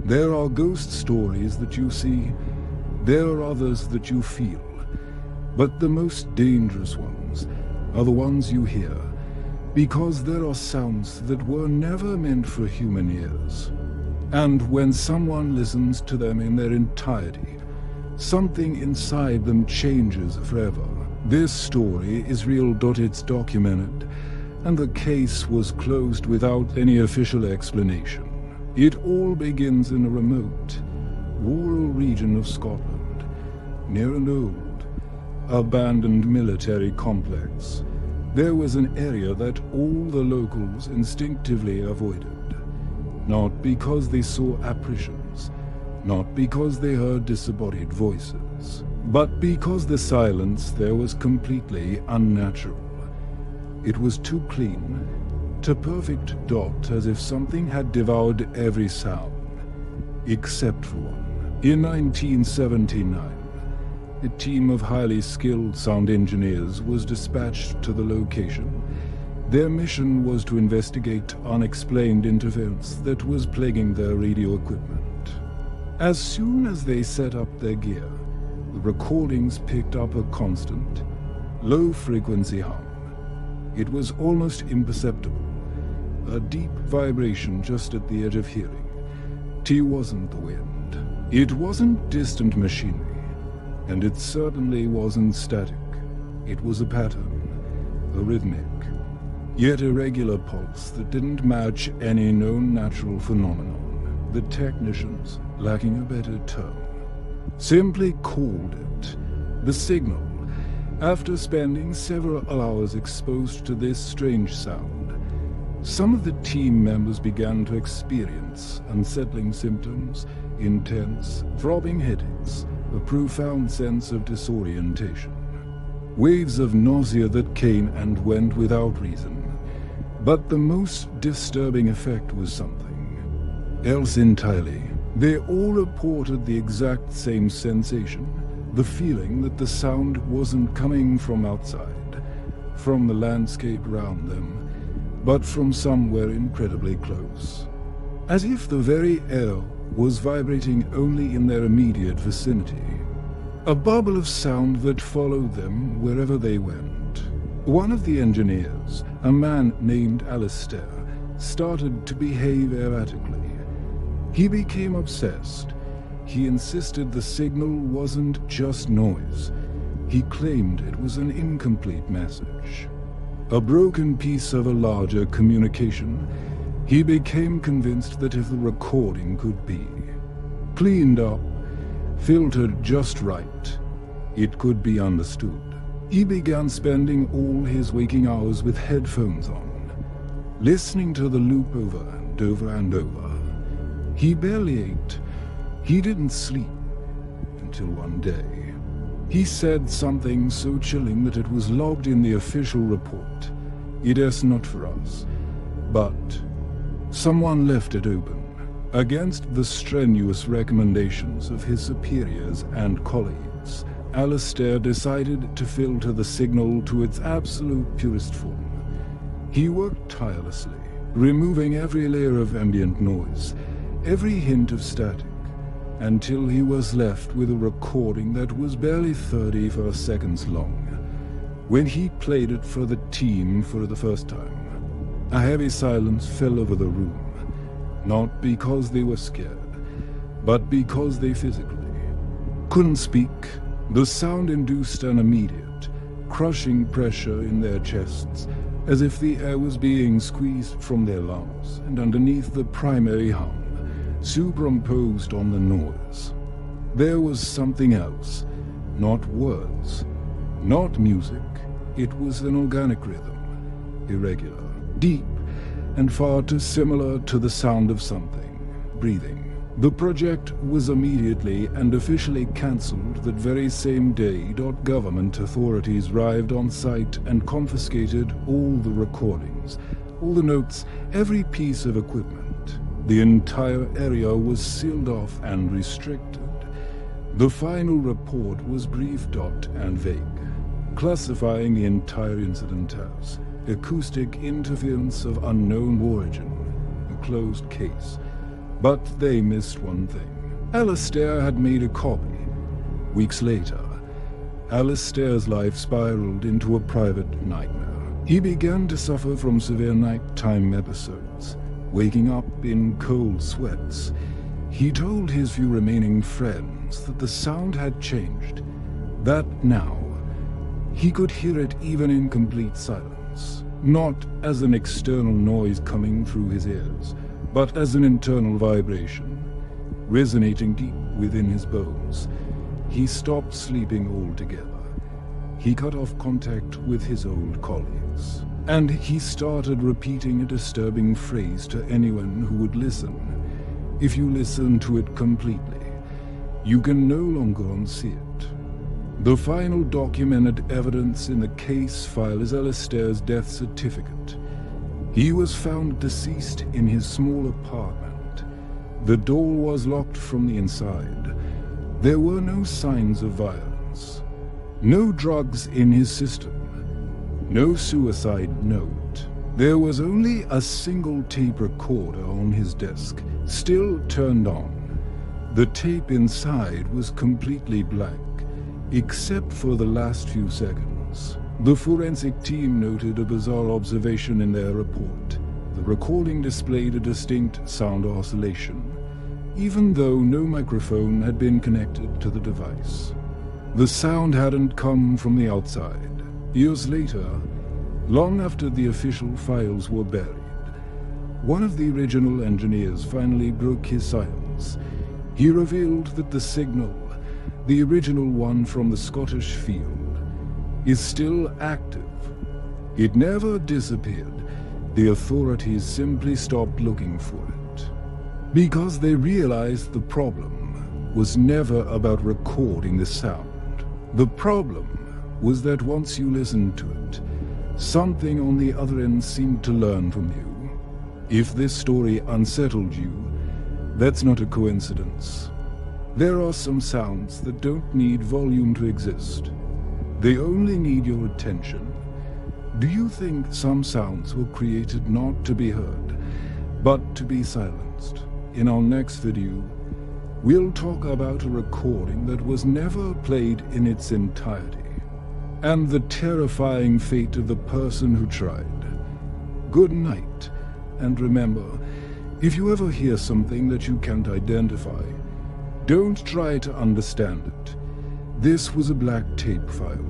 There are ghost stories that you see, there are others that you feel, but the most dangerous ones are the ones you hear, because there are sounds that were never meant for human ears. And when someone listens to them in their entirety, something inside them changes forever. This story is real. It's documented, and the case was closed without any official explanation. It all begins in a remote, rural region of Scotland, near an old, abandoned military complex. There was an area that all the locals instinctively avoided, not because they saw apparitions, not because they heard disembodied voices, but because the silence there was completely unnatural. It was too clean, to perfect dot, as if something had devoured every sound, except for one. In 1979, a team of highly skilled sound engineers was dispatched to the location. Their mission was to investigate unexplained interference that was plaguing their radio equipment. As soon as they set up their gear, the recordings picked up a constant, low-frequency hum. It was almost imperceptible, a deep vibration just at the edge of hearing. It wasn't the wind. It wasn't distant machinery. And it certainly wasn't static. It was a pattern, a rhythmic, yet irregular pulse that didn't match any known natural phenomenon. The technicians, lacking a better term, simply called it the signal. After spending several hours exposed to this strange sound, some of the team members began to experience unsettling symptoms, intense, throbbing headaches, a profound sense of disorientation. Waves of nausea that came and went without reason. But the most disturbing effect was something else entirely. They all reported the exact same sensation, the feeling that the sound wasn't coming from outside, from the landscape around them, but from somewhere incredibly close. As if the very air was vibrating only in their immediate vicinity. A bubble of sound that followed them wherever they went. One of the engineers, a man named Alistair, started to behave erratically. He became obsessed. He insisted the signal wasn't just noise. He claimed it was an incomplete message, a broken piece of a larger communication. He became convinced that if the recording could be cleaned up, filtered just right, it could be understood. He began spending all his waking hours with headphones on, listening to the loop over and over and over. He barely ate. He didn't sleep until one day. He said something so chilling that it was logged in the official report. It is not for us, but someone left it open, against the strenuous recommendations of his superiors and colleagues. Alistair decided to filter the signal to its absolute purest form. He worked tirelessly, removing every layer of ambient noise, every hint of static, until he was left with a recording that was barely 34 seconds long. When he played it for the team for the first time, a heavy silence fell over the room, not because they were scared, but because they physically couldn't speak. The sound induced an immediate, crushing pressure in their chests, as if the air was being squeezed from their lungs, and underneath the primary hum, superimposed on the noise, there was something else. Not words, not music. It was an organic rhythm, irregular, deep, and far too similar to the sound of something breathing. The project was immediately and officially cancelled that very same day. Government authorities arrived on site and confiscated all the recordings, all the notes, every piece of equipment. The entire area was sealed off and restricted. The final report was brief and vague, classifying the entire incident as acoustic interference of unknown origin, a closed case. But they missed one thing. Alistair had made a copy. Weeks later, Alistair's life spiraled into a private nightmare. He began to suffer from severe nighttime episodes, waking up in cold sweats. He told his few remaining friends that the sound had changed, that now he could hear it even in complete silence, not as an external noise coming through his ears, but as an internal vibration, resonating deep within his bones. He stopped sleeping altogether. He cut off contact with his old colleagues, and he started repeating a disturbing phrase to anyone who would listen. If you listen to it completely, you can no longer unsee it. The final documented evidence in the case file is Alistair's death certificate. He was found deceased in his small apartment. The door was locked from the inside. There were no signs of violence. No drugs in his system. No suicide note. There was only a single tape recorder on his desk, still turned on. The tape inside was completely blank, except for the last few seconds. The forensic team noted a bizarre observation in their report. The recording displayed a distinct sound oscillation, even though no microphone had been connected to the device. The sound hadn't come from the outside. Years later, long after the official files were buried, one of the original engineers finally broke his silence. He revealed that the signal, the original one from the Scottish field, is still active. It never disappeared. The authorities simply stopped looking for it, because they realized the problem was never about recording the sound. The problem was that once you listened to it, something on the other end seemed to learn from you. If this story unsettled you, that's not a coincidence. There are some sounds that don't need volume to exist. They only need your attention. Do you think some sounds were created not to be heard, but to be silenced? In our next video, we'll talk about a recording that was never played in its entirety, and the terrifying fate of the person who tried. Good night, and remember, if you ever hear something that you can't identify, don't try to understand it. This was a black tape file.